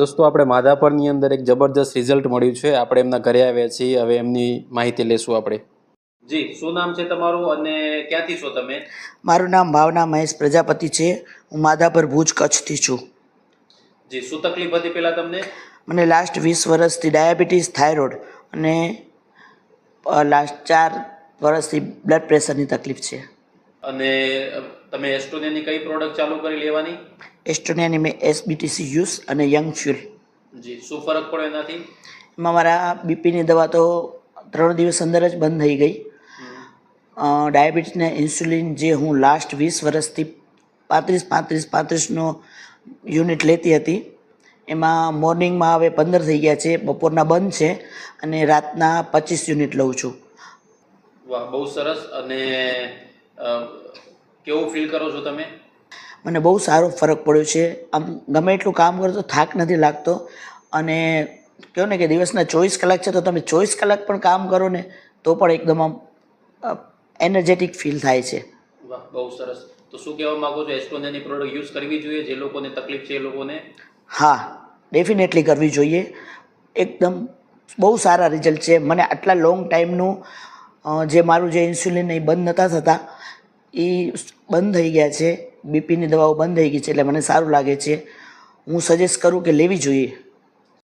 દોસ્તો આપણે માધાપરની અંદર એક જબરદસ્ત રિઝલ્ટ મળ્યું છે. આપણે એમના ઘરે આવ્યા છીએ. હવે એમની માહિતી લેશું આપણે. જી, શું નામ છે તમારું અને ક્યાંથી છો તમે? મારું નામ ભાવના મહેશ પ્રજાપતિ છે. હું માધાપર ભુજ કચ્છથી છું. જી, શું તકલીફ હતી પહેલાં તમને? મને લાસ્ટ 20 વર્ષથી ડાયાબિટીસ, થાઇરોઇડ અને લાસ્ટ 4 વર્ષથી બ્લડ પ્રેશરની તકલીફ છે. અને તમે એસ્ટોનિયાની કઈ પ્રોડક્ટ ચાલુ કરી લેવાની? એસ્ટોનિયાની મેં SBTC યુઝ અને યંગ ફ્યુલ. જી, શું ફરક પડ્યો એનાથી? એમાં મારા બીપીની દવા તો 3 દિવસ અંદર જ બંધ થઈ ગઈ. ડાયાબિટીસને ઇન્સ્યુલિન જે હું લાસ્ટ 20 વર્ષથી 35નો યુનિટ લેતી હતી, એમાં મોર્નિંગમાં હવે 15 થઈ ગયા છે, બપોરના બંધ છે અને રાતના 25 યુનિટ લઉં છું. વાહ, બહુ સરસ. અને કેવું ફીલ કરો છો તમે? મને બહુ સારો ફરક પડ્યો છે. આમ ગમે એટલું કામ કરો તો થાક નથી લાગતો. અને કહો ને કે દિવસના 24 કલાક છે તો તમે 24 કલાક પણ કામ કરો ને તો પણ એકદમ આમ એનર્જેટિક ફીલ થાય છે. વાહ, બહુ સરસ. તો શું કહેવા માગો છો? એસ્ટોનિયાની પ્રોડક્ટ યુઝ કરવી જોઈએ જે લોકોને તકલીફ છે એ લોકોને? હા, ડેફિનેટલી કરવી જોઈએ. એકદમ બહુ સારા રિઝલ્ટ છે. મને આટલા લોંગ ટાઈમનું જે મારું જે ઇન્સ્યુલિન એ બંધ નહોતા થતા એ બંધ થઈ ગયા છે. બીપીની દવાઓ બંધ થઈ ગઈ છે એટલે મને સારું લાગે છે. હું સજેસ્ટ કરું કે લેવી જોઈએ.